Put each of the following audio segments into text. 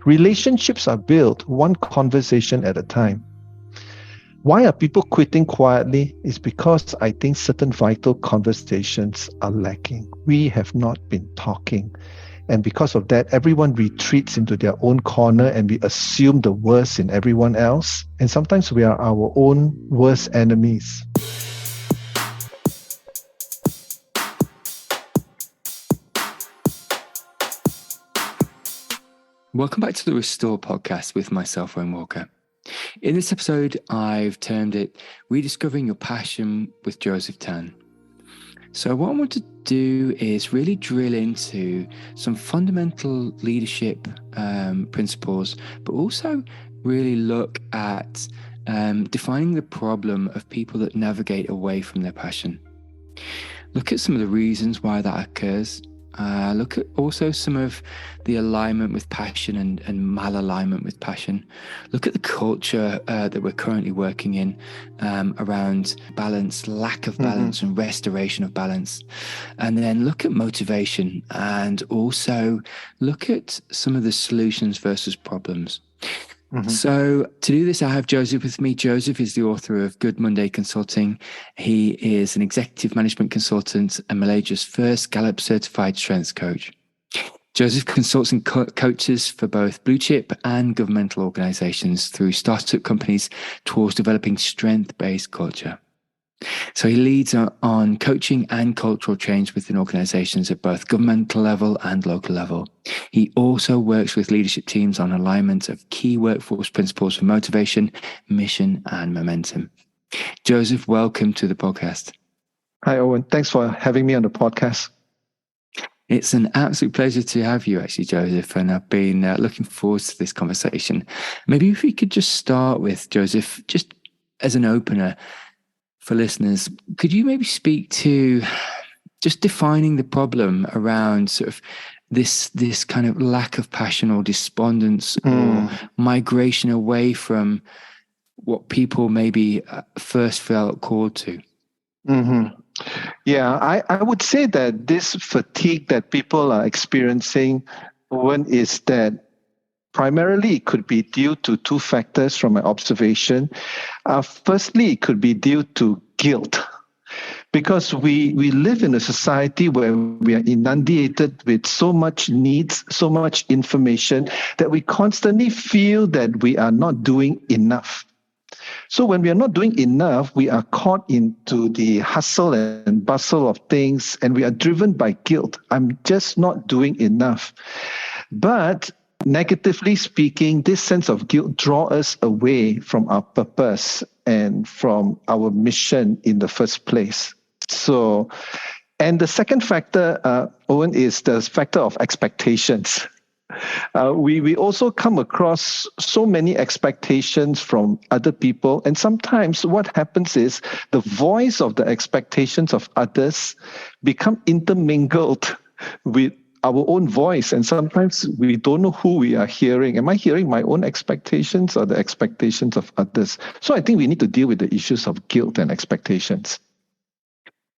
Relationships are built one conversation at a time. Why are people quitting quietly? Is because I think certain vital conversations are lacking. We have not been talking. And because of that, everyone retreats into their own corner and we assume the worst in everyone else. And sometimes we are our own worst enemies. Welcome back to the Restore podcast with myself, Eoin Walker. In this episode, I've termed it Rediscovering Your Passion with Joseph Tan. So what I want to do is really drill into some fundamental leadership principles, but also really look at defining the problem of people that navigate away from their passion. Look at some of the reasons why that occurs. Look at also some of the alignment with passion and malalignment with passion. Look at the culture that we're currently working in around balance, lack of balance, and restoration of balance. And then look at motivation and also look at some of the solutions versus problems. So to do this, I have Joseph with me. Joseph is the author of Good Monday Consulting. He is an executive management consultant and Malaysia's first Gallup certified strengths coach. Joseph consults and coaches for both blue chip and governmental organizations through startup companies towards developing strength-based culture. So he leads on coaching and cultural change within organizations at both governmental level and local level. He also works with leadership teams on alignment of key workforce principles for motivation, mission, and momentum. Joseph, welcome to the podcast. Hi, Owen. Thanks for having me on the podcast. It's an absolute pleasure to have you, actually, Joseph, and I've been looking forward to this conversation. Maybe if we could just start with, Joseph, just as an opener, for listeners, could you maybe speak to just defining the problem around sort of this kind of lack of passion or despondence or migration away from what people maybe first felt called to? Yeah, I would say that this fatigue that people are experiencing, one is that primarily, it could be due to two factors from my observation. Firstly, it could be due to guilt, because we live in a society where we are inundated with so much needs, so much information, that we constantly feel that we are not doing enough. So when we are not doing enough, we are caught into the hustle and bustle of things, and we are driven by guilt. I'm just not doing enough. But negatively speaking, this sense of guilt draws us away from our purpose and from our mission in the first place. So, and the second factor, Owen, is the factor of expectations. We also come across so many expectations from other people, and sometimes what happens is the voice of the expectations of others become intermingled with our own voice, and sometimes we don't know who we are hearing. Am I hearing my own expectations or the expectations of others? So I think we need to deal with the issues of guilt and expectations.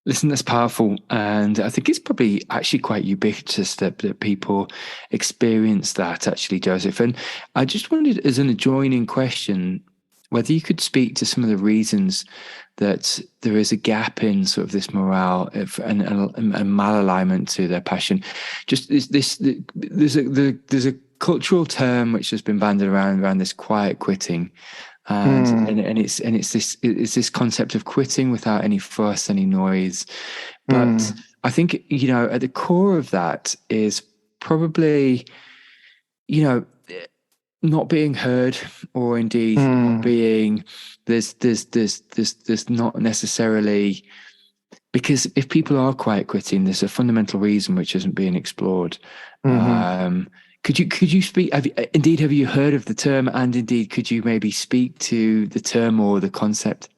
Listen, that's powerful. And I think it's probably actually quite ubiquitous that people experience that, actually, Joseph. And I just wondered, as an adjoining question, whether you could speak to some of the reasons that there is a gap in sort of this morale and malalignment to their passion. Just there's a cultural term which has been bandied around this quiet quitting, and it's this concept of quitting without any fuss, any noise. But I think at the core of that is probably not being heard, or indeed not being there's not necessarily, because if people are quiet quitting, there's a fundamental reason which isn't being explored. Could you speak? Have you heard of the term? And indeed, could you maybe speak to the term or the concept?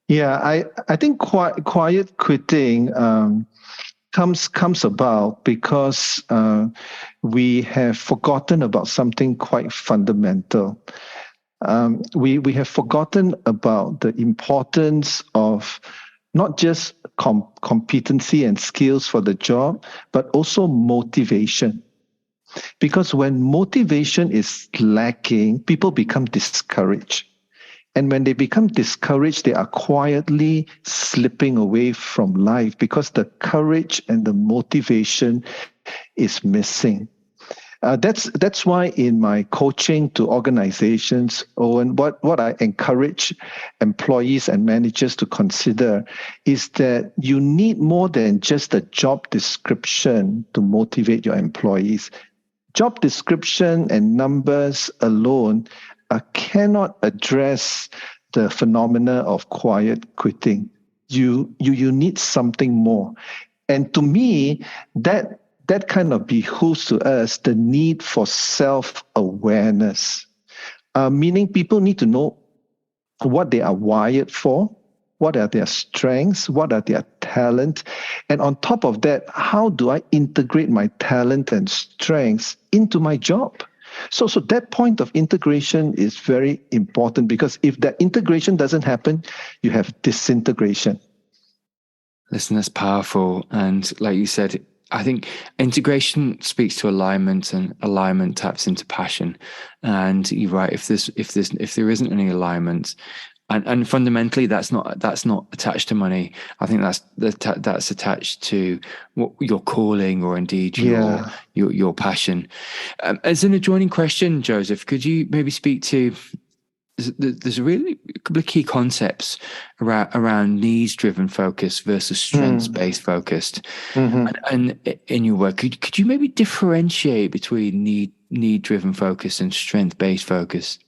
Yeah, I think quiet quitting comes about because we have forgotten about something quite fundamental. We have forgotten about the importance of not just competency and skills for the job, but also motivation. Because when motivation is lacking, people become discouraged. And when they become discouraged, they are quietly slipping away from life because the courage and the motivation is missing. That's why in my coaching to organizations, Owen, what I encourage employees and managers to consider is that you need more than just a job description to motivate your employees. Job description and numbers alone cannot address the phenomena of quiet quitting. You need something more. And to me, that kind of behooves to us the need for self-awareness, meaning people need to know what they are wired for, what are their strengths, what are their talents, and on top of that, how do I integrate my talent and strengths into my job? So that point of integration is very important, because if that integration doesn't happen, you have disintegration. Listen, that's powerful. And like you said, I think integration speaks to alignment, and alignment taps into passion. And you're right. If there isn't any alignment, and fundamentally that's not attached to money. I think that's attached to what your calling, or indeed your passion. As an adjoining question, Joseph, could you maybe speak to? There's a couple of key concepts around needs-driven focus versus strengths-based focused. And in your work, could you maybe differentiate between need-driven focus and strength-based focus?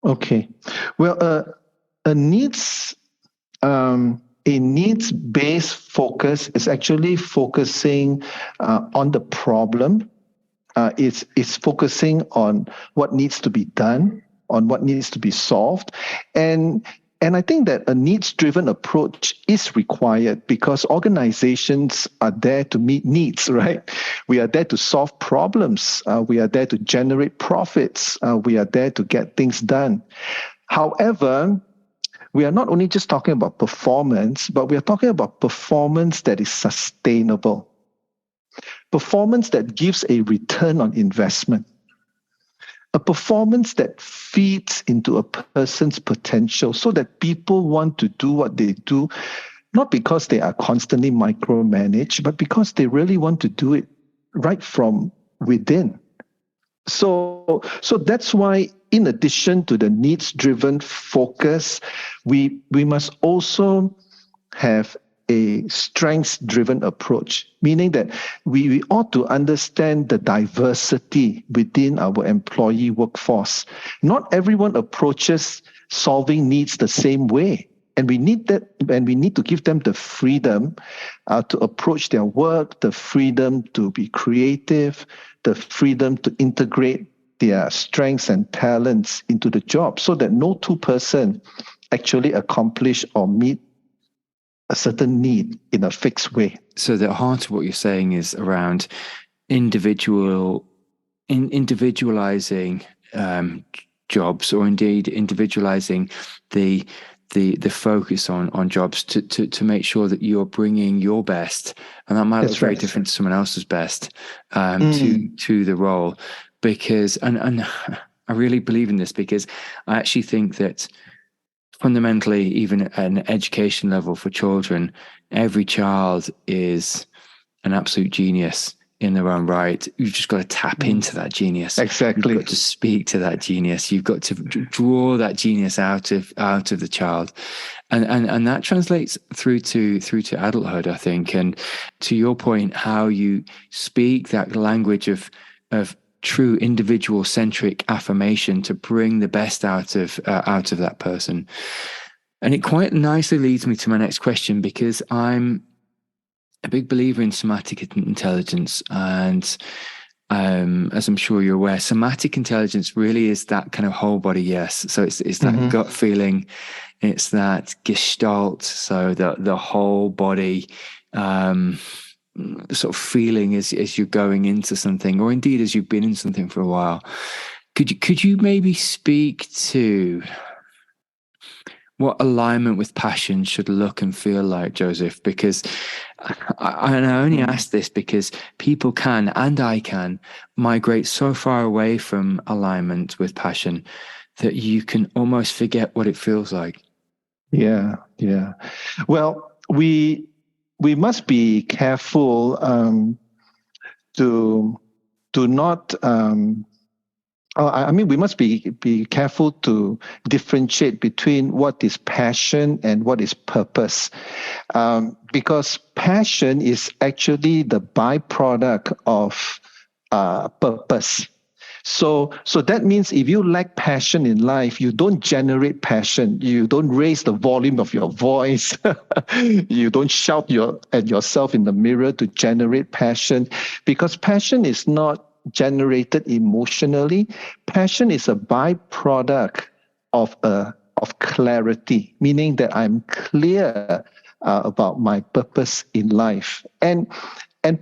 Okay, well, a needs-based focus is actually focusing on the problem. It's focusing on what needs to be done, on what needs to be solved, and I think that a needs-driven approach is required, because organizations are there to meet needs, right? We are there to solve problems. We are there to generate profits. We are there to get things done. However, we are not only just talking about performance, but we are talking about performance that is sustainable, performance that gives a return on investment, a performance that feeds into a person's potential, so that people want to do what they do, not because they are constantly micromanaged, but because they really want to do it right from within. So that's why, in addition to the needs-driven focus, we must also have a strengths-driven approach, meaning that we ought to understand the diversity within our employee workforce. Not everyone approaches solving needs the same way. And we need to give them the freedom to approach their work, the freedom to be creative, the freedom to integrate their strengths and talents into the job, so that no two person actually accomplish or meet a certain need in a fixed way. So the heart of what you're saying is around individualizing jobs, or indeed individualizing the focus on jobs to make sure that you're bringing your best, and that might look very different to someone else's best, to the role. Because and I really believe in this, because I actually think that fundamentally, even at an education level for children, every child is an absolute genius in their own right. You've just got to tap into that genius. Exactly. You've got to speak to that genius. You've got to draw that genius out of the child, and that translates through to adulthood, I think. And to your point, how you speak that language of true individual centric affirmation to bring the best out of that person. And it quite nicely leads me to my next question, because I'm a big believer in somatic intelligence. And as I'm sure you're aware, somatic intelligence really is that kind of whole body yes. So it's that gut feeling, it's that gestalt, so the whole body sort of feeling as you're going into something, or indeed as you've been in something for a while. Could you maybe speak to what alignment with passion should look and feel like, Joseph, because I only ask this because people can, and I can, migrate so far away from alignment with passion that you can almost forget what it feels like. Yeah. Well, we must be careful to not. We must be careful to differentiate between what is passion and what is purpose, because passion is actually the byproduct of purpose. So that means if you lack passion in life, you don't generate passion. You don't raise the volume of your voice. You don't shout at yourself in the mirror to generate passion, because passion is not generated emotionally. Passion is a byproduct of clarity, meaning that I'm clear about my purpose in life. And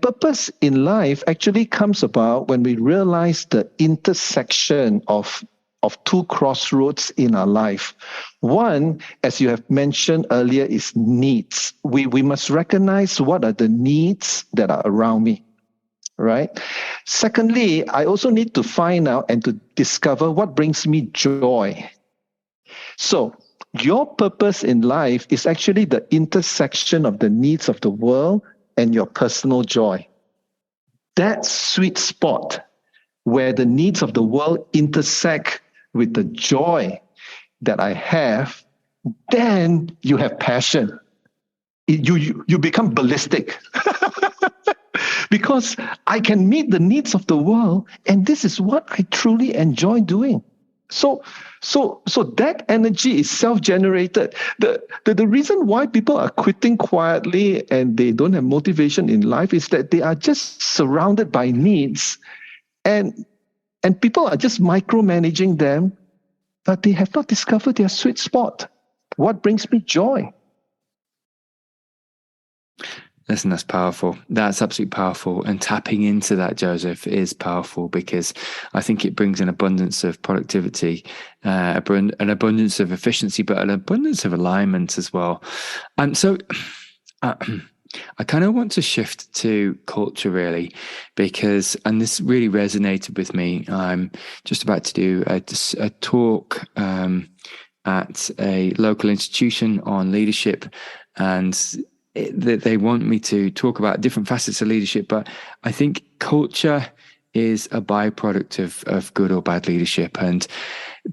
purpose in life actually comes about when we realize the intersection of two crossroads in our life. One, as you have mentioned earlier, is needs. We must recognize what are the needs that are around me, right? Secondly, I also need to find out and to discover what brings me joy. So your purpose in life is actually the intersection of the needs of the world and your personal joy. That sweet spot where the needs of the world intersect with the joy that I have, then you have passion. You become ballistic. Because I can meet the needs of the world, and this is what I truly enjoy doing. So that energy is self-generated. The reason why people are quitting quietly and they don't have motivation in life is that they are just surrounded by needs, and people are just micromanaging them, but they have not discovered their sweet spot. What brings me joy? Listen, that's powerful. That's absolutely powerful. And tapping into that, Joseph, is powerful because I think it brings an abundance of productivity, an abundance of efficiency, but an abundance of alignment as well. And so I kind of want to shift to culture, really, because, and this really resonated with me. I'm just about to do a talk at a local institution on leadership, and they want me to talk about different facets of leadership, but I think culture is a byproduct of good or bad leadership. And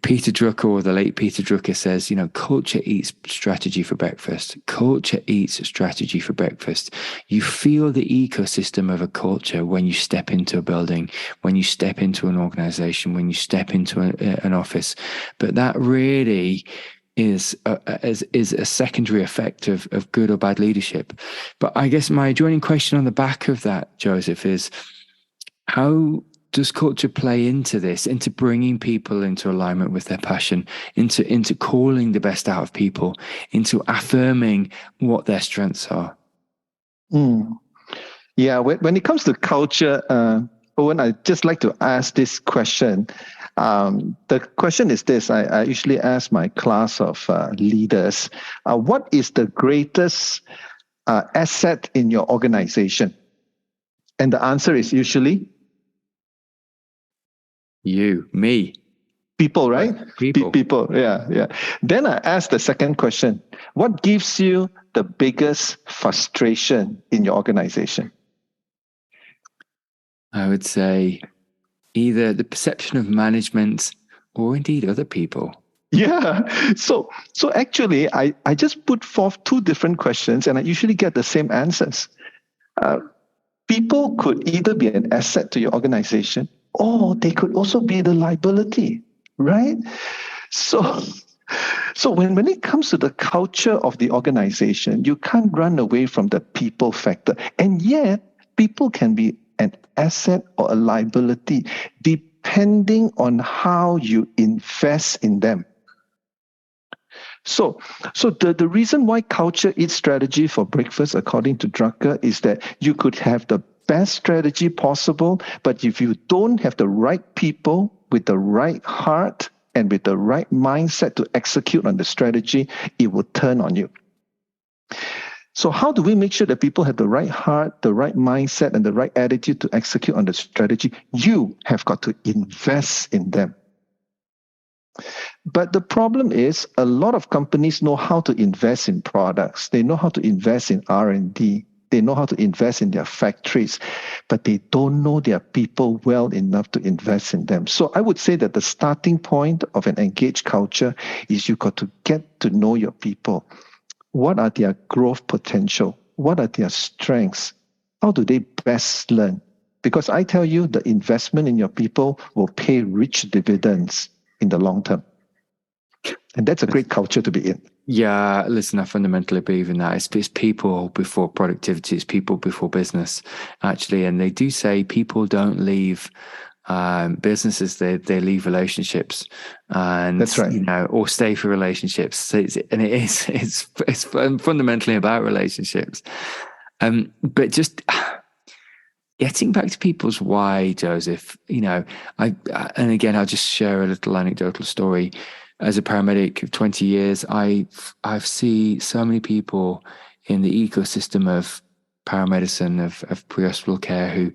Peter Drucker, or the late Peter Drucker, says, culture eats strategy for breakfast. Culture eats strategy for breakfast. You feel the ecosystem of a culture when you step into a building, when you step into an organization, when you step into an office. But that really is a secondary effect of good or bad leadership. But I guess my joining question on the back of that, Joseph, is how does culture play into this, into bringing people into alignment with their passion, into calling the best out of people, into affirming what their strengths are? Yeah, when it comes to culture, Owen, I'd just like to ask this question. The question is this: I usually ask my class of leaders, what is the greatest asset in your organization? And the answer is usually you, me. People, right? People. People, yeah. Then I ask the second question: what gives you the biggest frustration in your organization? I would say either the perception of management or indeed other people. Yeah. So actually, I just put forth two different questions, and I usually get the same answers. People could either be an asset to your organization, or they could also be the liability, right? So when it comes to the culture of the organization, you can't run away from the people factor. And yet, people can be an asset or a liability depending on how you invest in them. So the reason why culture eats strategy for breakfast, according to Drucker, is that you could have the best strategy possible, but if you don't have the right people with the right heart, and with the right mindset to execute on the strategy, it will turn on you. So how do we make sure that people have the right heart, the right mindset, and the right attitude to execute on the strategy? You have got to invest in them. But the problem is a lot of companies know how to invest in products. They know how to invest in R&D. They know how to invest in their factories, but they don't know their people well enough to invest in them. So I would say that the starting point of an engaged culture is you've got to get to know your people. What are their growth potential? What are their strengths? How do they best learn? Because I tell you, the investment in your people will pay rich dividends in the long term. And that's a great culture to be in. Yeah, listen, I fundamentally believe in that. It's people before productivity. It's people before business, actually. And they do say people don't leave businesses; they leave relationships, and That's right. or stay for relationships. So it's fundamentally about relationships. But just getting back to people's why, Joseph. And again, I'll just share a little anecdotal story. As a paramedic of 20 years, I've seen so many people in the ecosystem of paramedicine, of pre-hospital care, who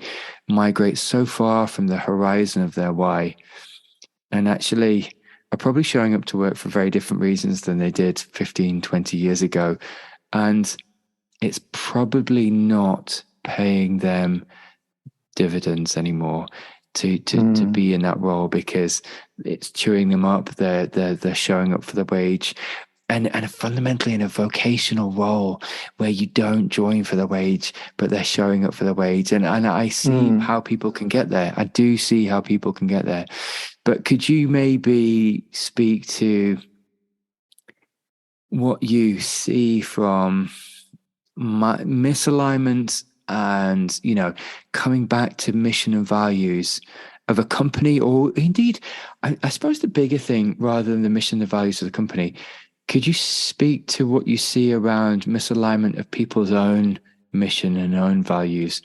migrate so far from the horizon of their why, and actually are probably showing up to work for very different reasons than they did 15, 20 years ago. And it's probably not paying them dividends anymore to be in that role, because it's chewing them up. They're showing up for the wage, and fundamentally in a vocational role where you don't join for the wage, but they're showing up for the wage. And I see how people can get there. I do see how people can get there. But could you maybe speak to what you see from misalignment and coming back to mission and values of a company, or indeed I suppose the bigger thing, rather than the mission and values of the company, could you speak to what you see around misalignment of people's own mission and own values?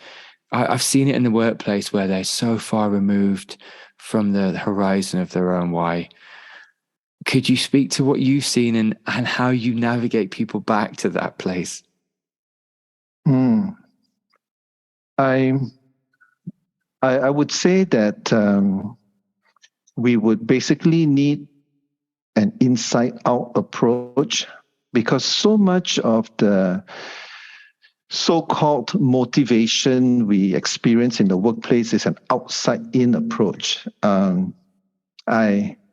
I've seen it in the workplace where they're so far removed from the horizon of their own why. Could you speak to what you've seen and how you navigate people back to that place? I would say that we would basically need an inside-out approach, because so much of the so-called motivation we experience in the workplace is an outside-in approach.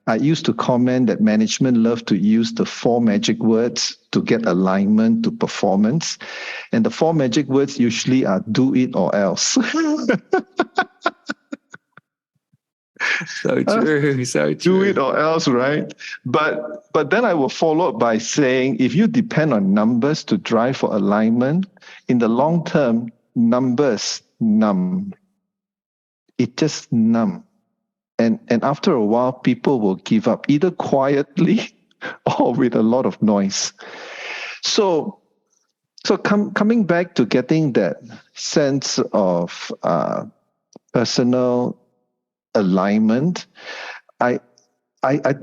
I used to comment that management love to use the 4 magic words to get alignment to performance. And the 4 magic words usually are do it or else. So true, so true. Do it or else, right? But then I will follow up by saying, if you depend on numbers to drive for alignment, in the long term, numbers numb. It just numb. And after a while, people will give up, either quietly or with a lot of noise. So coming back to getting that sense of personal alignment, I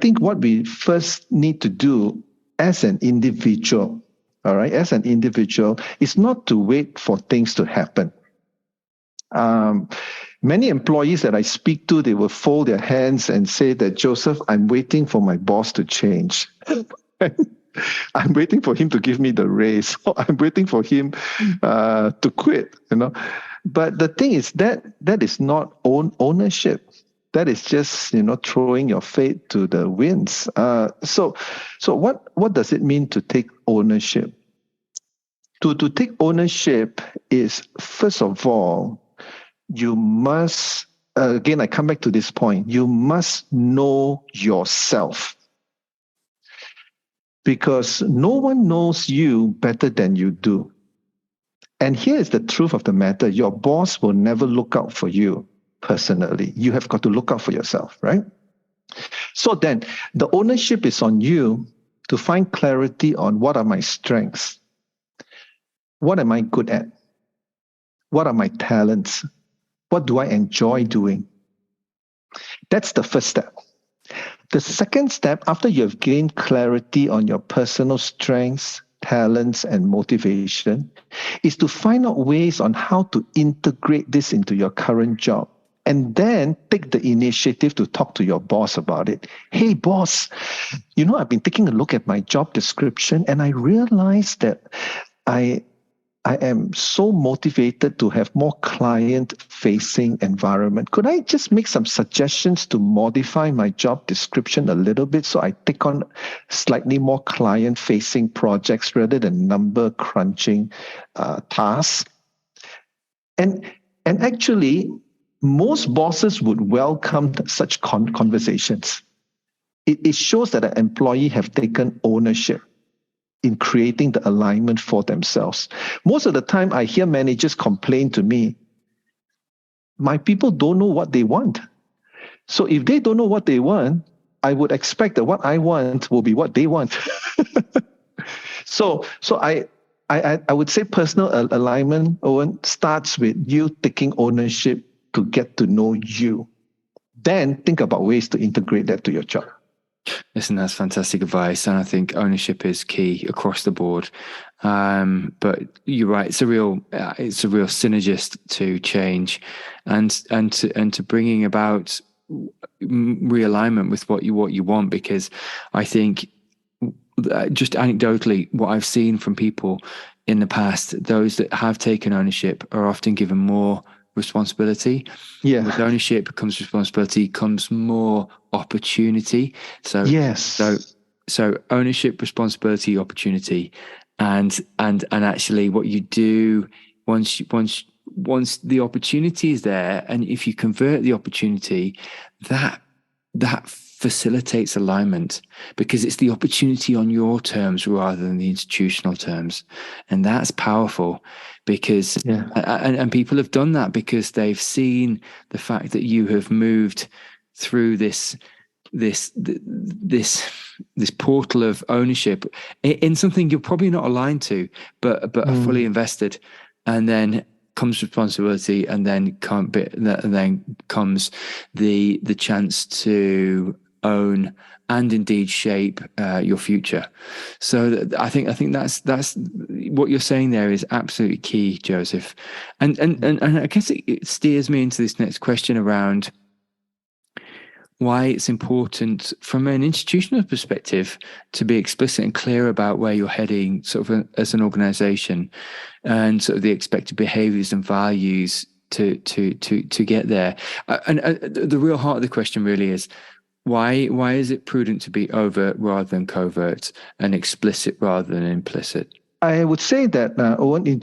think what we first need to do as an individual, all right, is not to wait for things to happen. Many employees that I speak to, they will fold their hands and say that, Joseph, I'm waiting for my boss to change. I'm waiting for him to give me the raise. I'm waiting for him to quit. But the thing is that is not ownership. That is just throwing your fate to the winds. So what does it mean to take ownership? To take ownership is, first of all, you must, again, I come back to this point, you must know yourself. Because no one knows you better than you do. And here is the truth of the matter. Your boss will never look out for you personally. You have got to look out for yourself, right? So then, the ownership is on you to find clarity on what are my strengths. What am I good at? What are my talents? What do I enjoy doing? That's the first step. The second step, after you have gained clarity on your personal strengths, talents, and motivation, is to find out ways on how to integrate this into your current job. And then take the initiative to talk to your boss about it. Hey, boss, I've been taking a look at my job description and I realized that I am so motivated to have more client-facing environment. Could I just make some suggestions to modify my job description a little bit so I take on slightly more client-facing projects rather than number crunching tasks? And actually, most bosses would welcome such conversations. It shows that an employee have taken ownership in creating the alignment for themselves. Most of the time, I hear managers complain to me, my people don't know what they want. So if they don't know what they want, I would expect that what I want will be what they want. So I would say personal alignment, Owen, starts with you taking ownership to get to know you. Then think about ways to integrate that to your job. Listen, that's fantastic advice, and I think ownership is key across the board. But you're right; it's a real synergist to change, and to bringing about realignment with what you want. Because I think, just anecdotally, what I've seen from people in the past, those that have taken ownership are often given more responsibility. Yeah. With ownership comes responsibility, comes more opportunity. So yes. So ownership, responsibility, opportunity, and actually what you do once the opportunity is there, and if you convert the opportunity, that facilitates alignment, because it's the opportunity on your terms rather than the institutional terms, and that's powerful. Because and people have done that because they've seen the fact that you have moved through this portal of ownership in something you're probably not aligned to, but are fully invested, and then comes responsibility, and then comes the chance to own and indeed shape your future. So I think that's what you're saying there is absolutely key, Joseph. And I guess it steers me into this next question around why it's important from an institutional perspective to be explicit and clear about where you're heading, sort of as an organization, and sort of the expected behaviors and values to get there. And the real heart of the question really is, why is it prudent to be overt rather than covert, and explicit rather than implicit? I would say that, Owen, in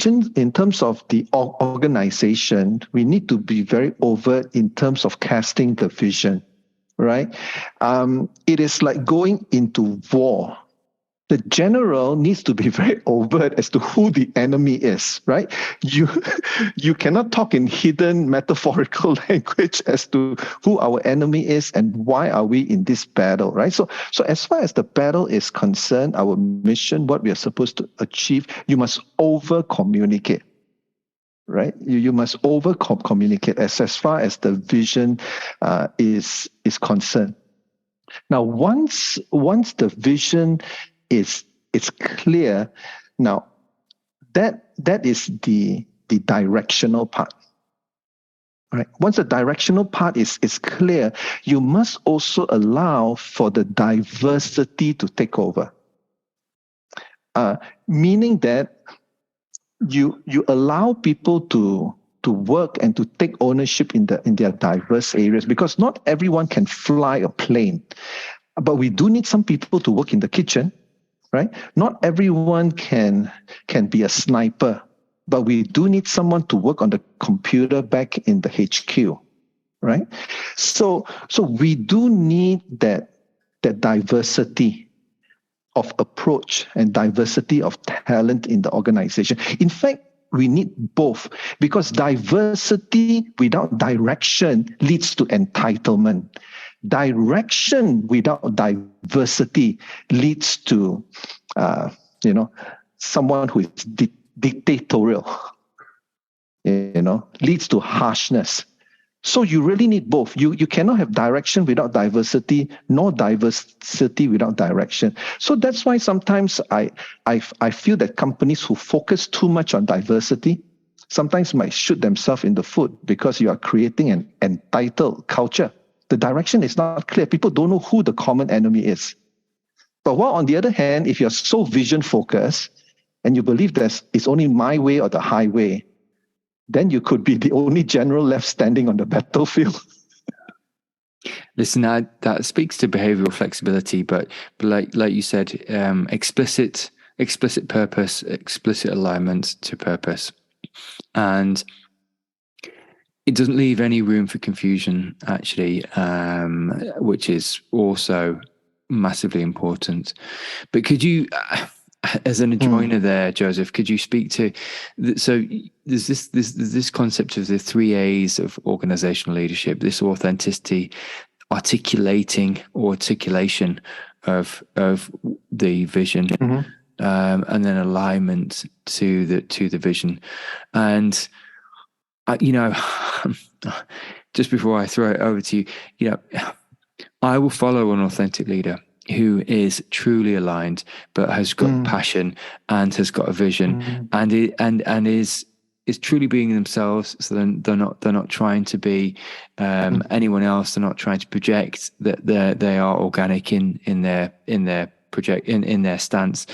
terms of the organization, we need to be very overt in terms of casting the vision, right? It is like going into war. The general needs to be very overt as to who the enemy is, right? You cannot talk in hidden metaphorical language as to who our enemy is and why are we in this battle, right? So as far as the battle is concerned, our mission, what we are supposed to achieve, you must over-communicate, right? You must over-communicate as far as the vision is concerned. Now, once the vision is clear, now that is the directional part, right? Once the directional part is clear, you must also allow for the diversity to take over, meaning that you allow people to work and to take ownership in their diverse areas, because not everyone can fly a plane, but we do need some people to work in the kitchen, right? Not everyone can be a sniper, but we do need someone to work on the computer back in the HQ, right? So we do need that diversity of approach and diversity of talent in the organization. In fact, we need both, because diversity without direction leads to entitlement. Direction without diversity leads to, someone who is dictatorial, leads to harshness. So you really need both. You cannot have direction without diversity, nor diversity without direction. So that's why sometimes I feel that companies who focus too much on diversity sometimes might shoot themselves in the foot, because you are creating an entitled culture. The direction is not clear. People don't know who the common enemy is. But while on the other hand, if you're so vision focused and you believe it's only my way or the highway, then you could be the only general left standing on the battlefield. Listen, that speaks to behavioral flexibility, but like you said, explicit purpose, explicit alignment to purpose, and it doesn't leave any room for confusion, actually, which is also massively important. But could you, as an adjoiner there, Joseph, could you speak to, so there's this concept of the 3 A's of organizational leadership, this authenticity, articulation of the vision, and then alignment to the vision. And just before I throw it over to you, I will follow an authentic leader who is truly aligned, but has got passion and has got a vision, and is truly being themselves. So they're not trying to be anyone else. They're not trying to project that they are organic in their stance,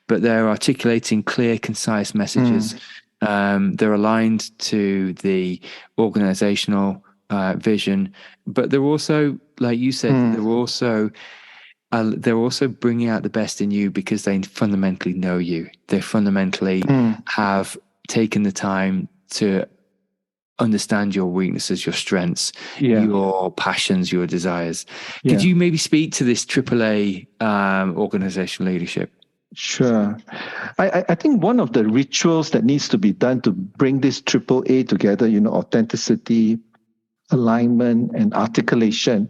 but they're articulating clear, concise messages. They're aligned to the organizational vision, but they're also, like you said, they're also bringing out the best in you because they fundamentally know you. They fundamentally have taken the time to understand your weaknesses, your strengths, your passions, your desires. Could you maybe speak to this AAA organizational leadership? Sure. I think one of the rituals that needs to be done to bring this AAA together, authenticity, alignment, and articulation,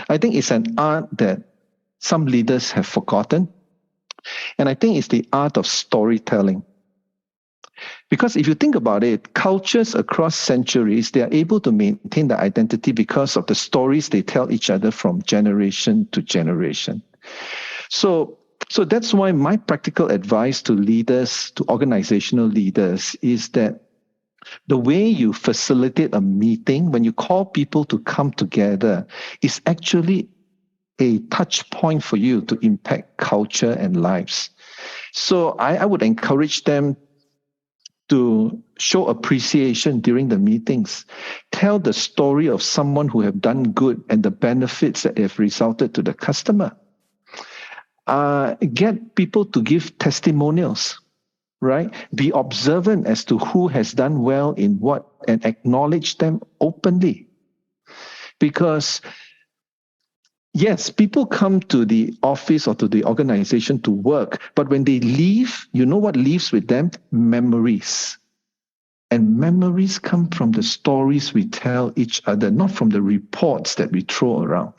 I think it's an art that some leaders have forgotten. And I think it's the art of storytelling. Because if you think about it, cultures across centuries, they are able to maintain their identity because of the stories they tell each other from generation to generation. So that's why my practical advice to leaders, to organizational leaders, is that the way you facilitate a meeting, when you call people to come together, is actually a touch point for you to impact culture and lives. So I would encourage them to show appreciation during the meetings. Tell the story of someone who have done good and the benefits that have resulted to the customer. Get people to give testimonials, right? Be observant as to who has done well in what and acknowledge them openly. Because yes, people come to the office or to the organization to work, but when they leave, you know what leaves with them? Memories. And memories come from the stories we tell each other, not from the reports that we throw around.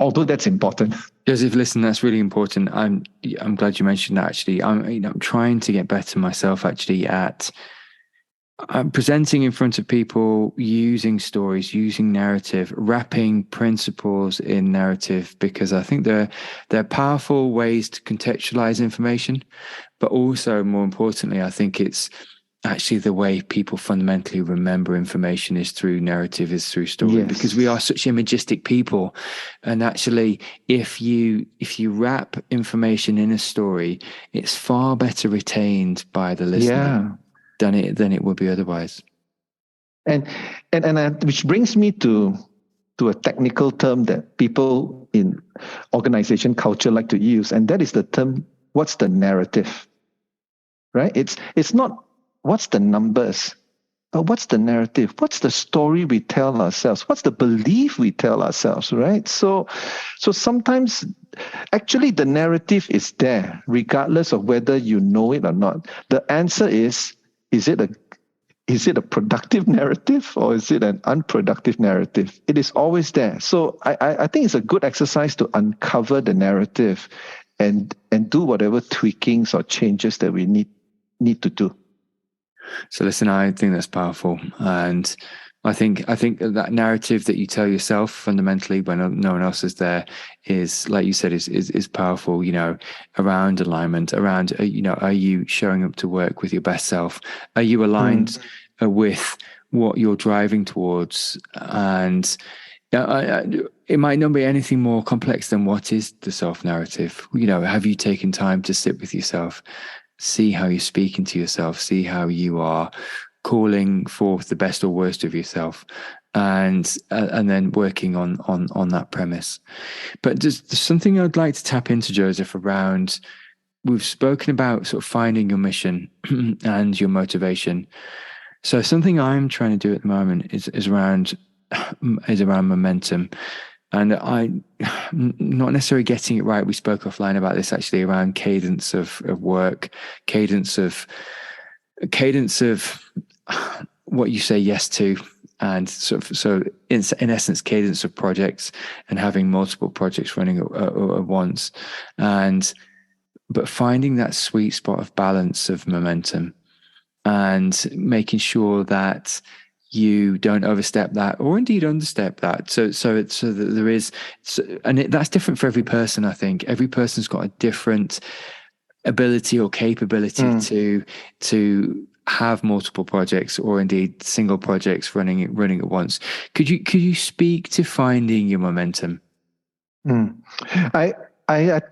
Although that's important. Joseph, listen, that's really important. I'm glad you mentioned that. Actually, I'm trying to get better myself. Actually, at presenting in front of people, using stories, using narrative, wrapping principles in narrative, because I think they're powerful ways to contextualize information, but also, more importantly, I think it's actually the way people fundamentally remember information is through narrative, is through story, because we are such imagistic people. And actually, if you wrap information in a story, it's far better retained by the listener than it would be otherwise. And which brings me to a technical term that people in organization culture like to use, and that is the term, what's the narrative? Right? It's not what's the numbers, but what's the narrative? What's the story we tell ourselves? What's the belief we tell ourselves, right? So sometimes actually the narrative is there, regardless of whether you know it or not. The answer is it a productive narrative or is it an unproductive narrative? It is always there. So I think it's a good exercise to uncover the narrative and do whatever tweakings or changes that we need to do. So listen, I think that's powerful. And I think that narrative that you tell yourself fundamentally when no one else is there is, like you said, is powerful. You know, around alignment, around you know, are you showing up to work with your best self? Are you aligned with what you're driving towards? And it might not be anything more complex than what is the self narrative. You know, have you taken time to sit with yourself, see how you're speaking to yourself, see how you are calling forth the best or worst of yourself, and then working on that premise. But there's something I'd like to tap into, Joseph, around. We've spoken about sort of finding your mission and your motivation. So something I'm trying to do at the moment is around momentum. And I'm not necessarily getting it right. We spoke offline about this actually, around cadence of work, cadence of what you say yes to, and so in essence, cadence of projects, and having multiple projects running at once, but finding that sweet spot of balance of momentum, and making sure that you don't overstep that, or indeed understep that. So that there is, that's different for every person. I think every person's got a different ability or capability to have multiple projects, or indeed single projects running at once. Could you speak to finding your momentum? I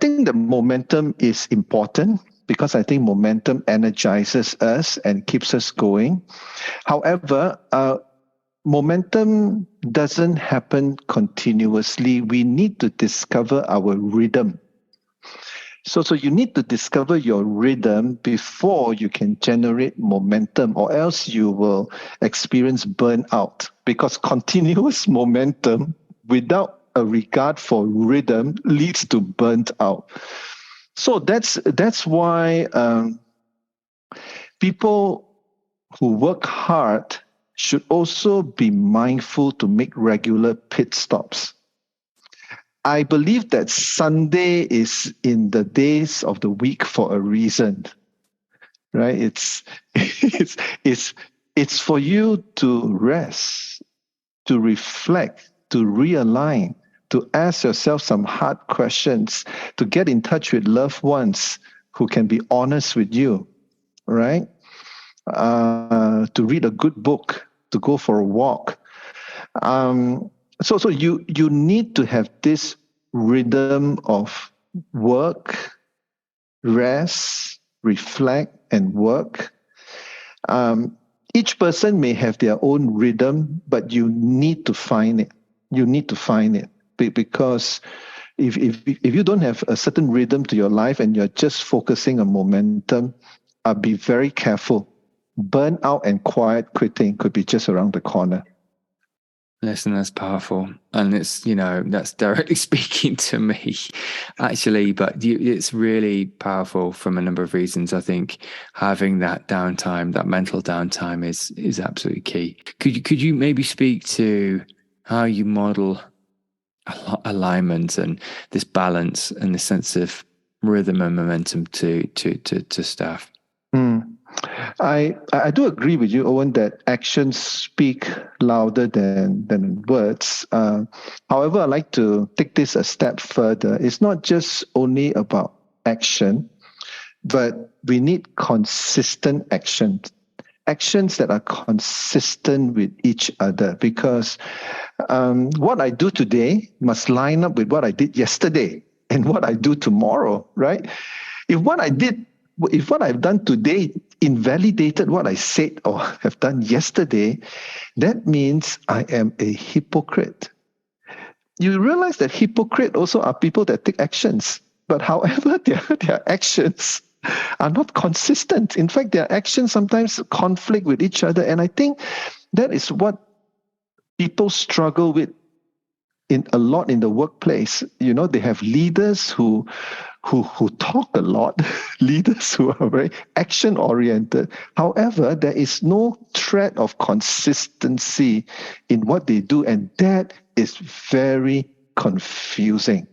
think the momentum is important, because I think momentum energizes us and keeps us going. However, momentum doesn't happen continuously. We need to discover our rhythm. So you need to discover your rhythm before you can generate momentum, or else you will experience burnout, because continuous momentum without a regard for rhythm leads to burnt out. So that's why people who work hard should also be mindful to make regular pit stops. I believe that Sunday is in the days of the week for a reason, right? It's for you to rest, to reflect, to realign, to ask yourself some hard questions, to get in touch with loved ones who can be honest with you, right? To read a good book, to go for a walk. So you need to have this rhythm of work, rest, reflect, and work. Each person may have their own rhythm, but you need to find it. You need to find it, because if you don't have a certain rhythm to your life and you're just focusing on momentum, be very careful. Burnout and quiet quitting could be just around the corner. Listen, that's powerful, and it's, you know, that's directly speaking to me, actually. But it's really powerful from a number of reasons. I think having that downtime, that mental downtime, is absolutely key. Could you maybe speak to how you model alignment and this balance and this sense of rhythm and momentum to staff? I do agree with you, Owen, that actions speak louder than words. However, I'd like to take this a step further. It's not just only about action, but we need consistent actions that are consistent with each other, because what I do today must line up with what I did yesterday and what I do tomorrow, right? If what I've done today invalidated what I said or have done yesterday, that means I am a hypocrite. You realize that hypocrite also are people that take actions, but however, their actions are not consistent. In fact, their actions sometimes conflict with each other. And I think that is what people struggle with a lot in the workplace. You know, they have leaders who talk a lot, leaders who are very action oriented. However, there is no thread of consistency in what they do, and that is very confusing.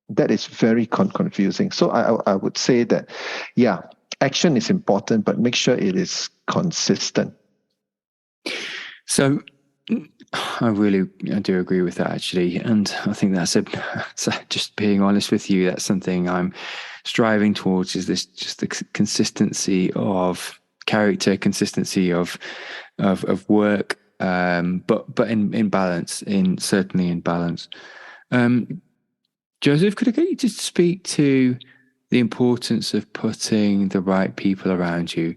That is very confusing. So I would say that, yeah, action is important, but make sure it is consistent. So I do agree with that actually, and I think that's just being honest with you. That's something I'm striving towards. Is this just the consistency of character, consistency of work, but in balance, certainly in balance. Joseph, could I get you to speak to the importance of putting the right people around you?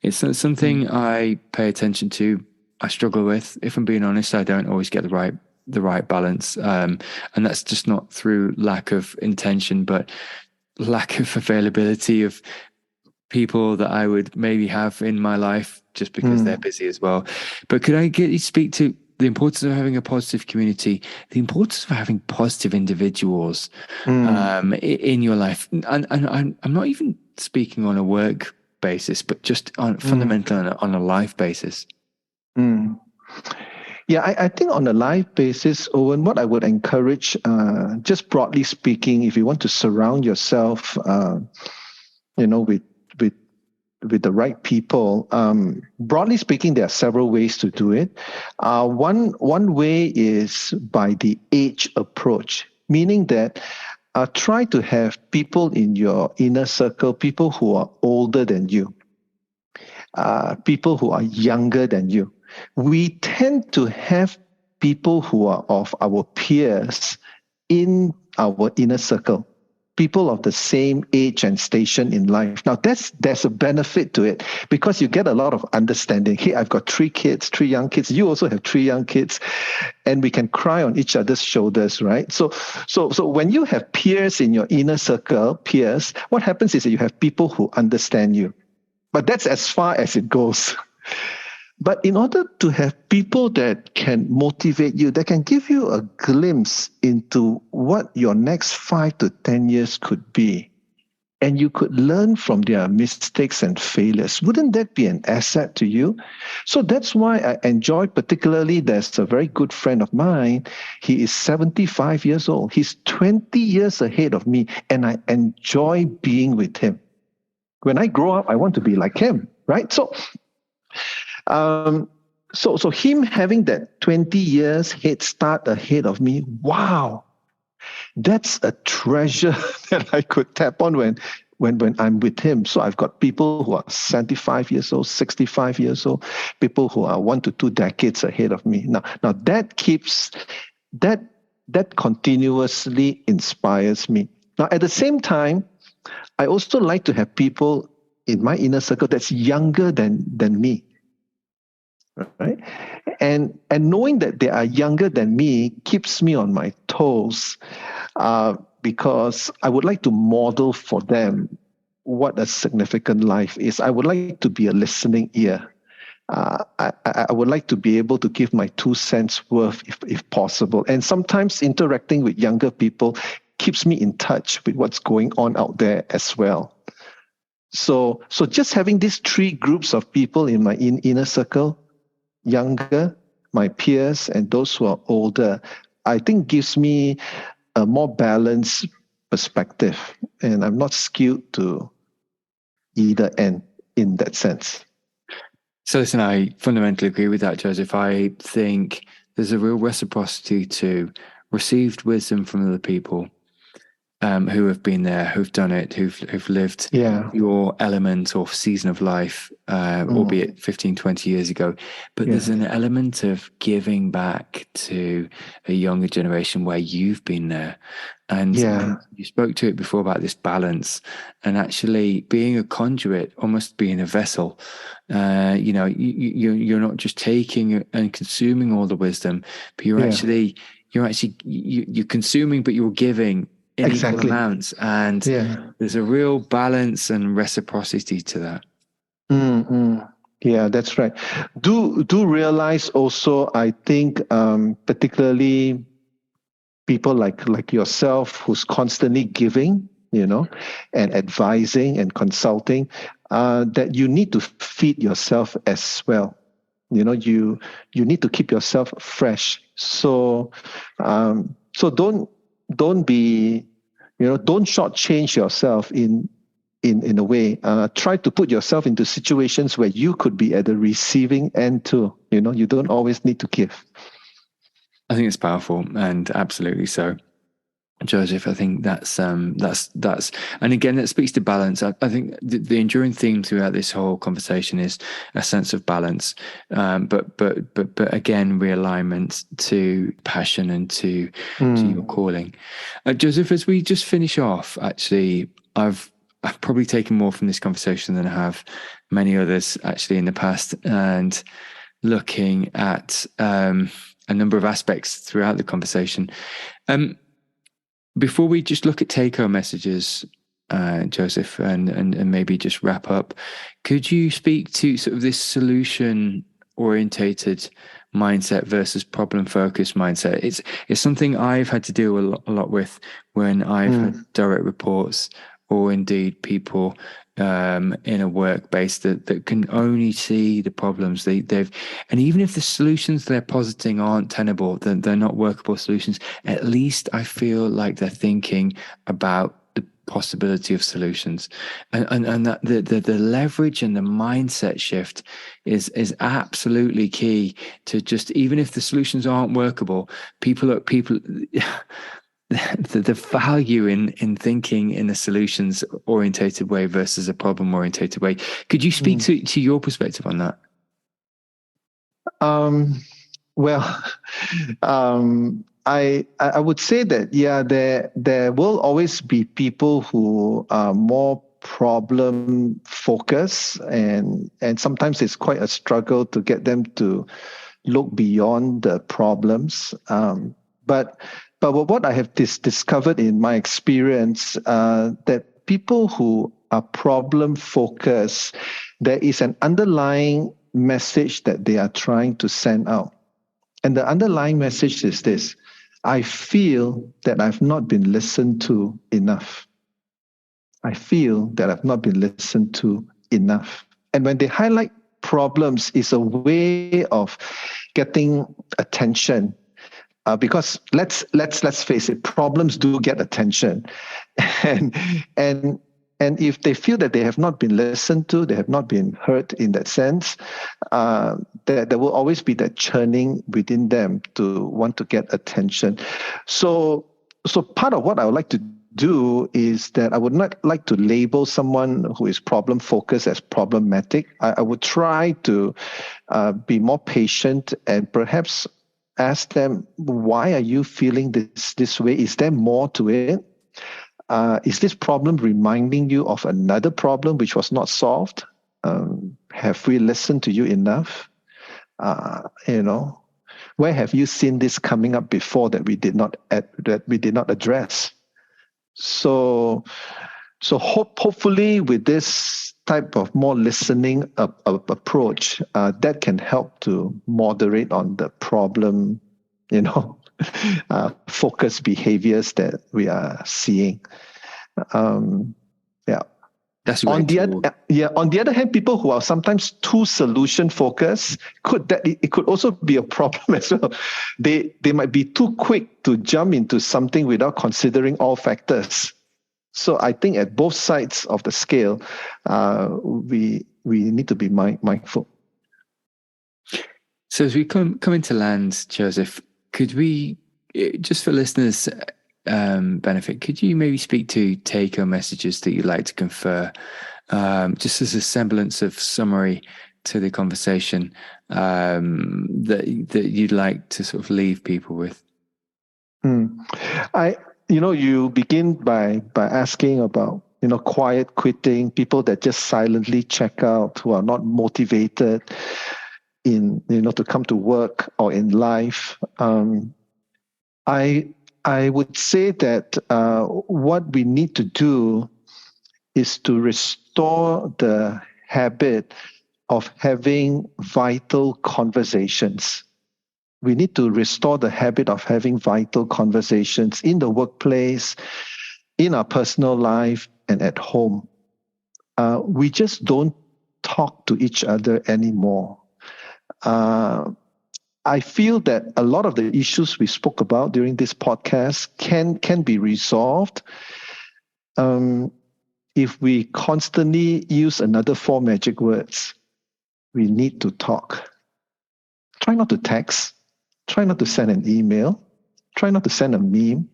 It's something I pay attention to. I struggle with. If I'm being honest, I don't always get the right balance, and that's just not through lack of intention, but lack of availability of people that I would maybe have in my life just because they're busy as well. But could I get you to speak to the importance of having a positive community, the importance of having positive individuals in your life? And I'm not even speaking on a work basis, but just on fundamental on a life basis. Yeah, I think on a life basis, Owen, what I would encourage, just broadly speaking, if you want to surround yourself, with the right people, broadly speaking, there are several ways to do it. One way is by the age approach, meaning that try to have people in your inner circle, people who are older than you, people who are younger than you. We tend to have people who are of our peers in our inner circle, people of the same age and station in life. Now, there's a benefit to it because you get a lot of understanding. Hey, I've got 3 young kids. You also have 3 young kids, and we can cry on each other's shoulders, right? So when you have peers in your inner circle, what happens is that you have people who understand you. But that's as far as it goes. But in order to have people that can motivate you, that can give you a glimpse into what your next 5 to 10 years could be, and you could learn from their mistakes and failures, wouldn't that be an asset to you? So that's why I enjoy, particularly, there's a very good friend of mine. He is 75 years old. He's 20 years ahead of me, and I enjoy being with him. When I grow up, I want to be like him, right? So him having that 20 years head start ahead of me, wow, that's a treasure that I could tap on when I'm with him. So I've got people who are 75 years old, 65 years old, people who are 1 to 2 decades ahead of me. Now that keeps that continuously inspires me. Now, at the same time, I also like to have people in my inner circle that's younger than me, right? And knowing that they are younger than me keeps me on my toes, because I would like to model for them what a significant life is. I would like to be a listening ear. I would like to be able to give my 2 cents worth if possible. And sometimes interacting with younger people keeps me in touch with what's going on out there as well. So just having these 3 groups of people in my inner circle, younger, my peers, and those who are older, I think gives me a more balanced perspective. And I'm not skewed to either end in that sense. So listen, I fundamentally agree with that, Joseph. I think there's a real reciprocity to received wisdom from other people who have been there, who've done it, who've lived your element or season of life, albeit 15, 20 years ago. But there's an element of giving back to a younger generation where you've been there. And you spoke to it before about this balance and actually being a conduit, almost being a vessel. You're not just taking and consuming all the wisdom, but you're actually consuming, but you're giving in equal amounts. And there's a real balance and reciprocity to that. Yeah, that's right. Do realize also, I think, particularly people like yourself who's constantly giving, and advising and consulting, that you need to feed yourself as well. You need to keep yourself fresh. So don't be, don't shortchange yourself in in a way. Try to put yourself into situations where you could be at the receiving end too. You don't always need to give. I think it's powerful, and absolutely so, Joseph. I think that's and again, that speaks to balance. I think the enduring theme throughout this whole conversation is a sense of balance, but again, realignment to passion and to your calling. Joseph, as we just finish off, actually, I've probably taken more from this conversation than I have many others actually in the past, and looking at a number of aspects throughout the conversation. Before we just look at take-home messages, Joseph, and maybe just wrap up, could you speak to sort of this solution-orientated mindset versus problem-focused mindset? It's something I've had to deal a lot with when I've had direct reports, or indeed people in a workplace that can only see the problems they've, and even if the solutions they're positing aren't tenable, then they're not workable solutions, at least I feel like they're thinking about the possibility of solutions, and that the leverage and the mindset shift is absolutely key to just, even if the solutions aren't workable, people the value in thinking in a solutions orientated way versus a problem orientated way. Could you speak to your perspective on that? Well, I would say that, yeah, there will always be people who are more problem focused, and sometimes it's quite a struggle to get them to look beyond the problems. But what I have discovered in my experience, that people who are problem focused, there is an underlying message that they are trying to send out. And the underlying message is this: I feel that I've not been listened to enough. I feel that I've not been listened to enough. And when they highlight problems, it's a way of getting attention. Because let's face it, problems do get attention, and if they feel that they have not been listened to, they have not been heard in that sense, there will always be that churning within them to want to get attention. So part of what I would like to do is that I would not like to label someone who is problem focused as problematic. I would try to be more patient and perhaps ask them, why are you feeling this way? Is there more to it? Is this problem reminding you of another problem which was not solved? Have we listened to you enough? Where have you seen this coming up before that we did not address? So hopefully with this type of more listening approach, that can help to moderate on the problem, focused behaviors that we are seeing. Yeah. That's a great tool. On the other hand, people who are sometimes too solution focused, it could also be a problem as well. They might be too quick to jump into something without considering all factors. So I think at both sides of the scale, we need to be mindful. So as we come into land, Joseph, could we, just for listeners' benefit, could you maybe speak to take-home messages that you'd like to confer, just as a semblance of summary to the conversation, that you'd like to sort of leave people with? You begin by asking about, quiet quitting, people that just silently check out, who are not motivated to come to work or in life. I would say that what we need to do is to restore the habit of having vital conversations. We need to restore the habit of having vital conversations in the workplace, in our personal life, and at home. We just don't talk to each other anymore. I feel that a lot of the issues we spoke about during this podcast can be resolved if we constantly use another 4 magic words, we need to talk. Try not to text. Try not to send an email. Try not to send a meme.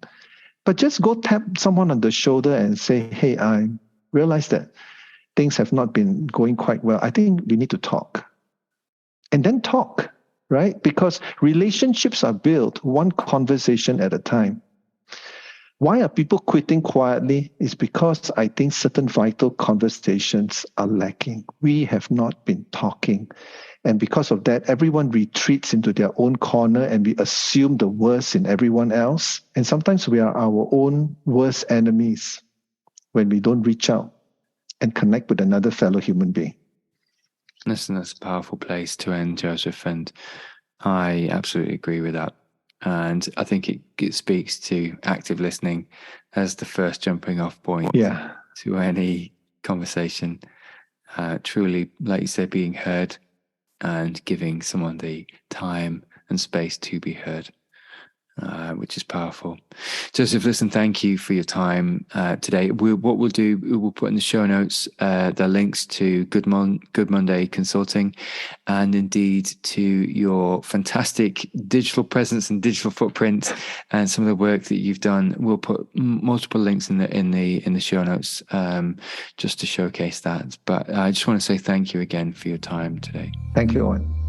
But just go tap someone on the shoulder and say, hey, I realize that things have not been going quite well. I think we need to talk. And then talk, right? Because relationships are built one conversation at a time. Why are people quitting quietly? Is because I think certain vital conversations are lacking. We have not been talking. And because of that, everyone retreats into their own corner and we assume the worst in everyone else. And sometimes we are our own worst enemies when we don't reach out and connect with another fellow human being. That's a powerful place to end, Joseph. And I absolutely agree with that. And I think it speaks to active listening as the first jumping off point to any conversation. Truly, like you said, being heard and giving someone the time and space to be heard, which is powerful. Joseph, listen, thank you for your time today. What we'll do, we'll put in the show notes the links to Good Monday Consulting and indeed to your fantastic digital presence and digital footprint and some of the work that you've done. We'll put multiple links in the show notes just to showcase that. But I just want to say thank you again for your time today. Thank you, Eoin.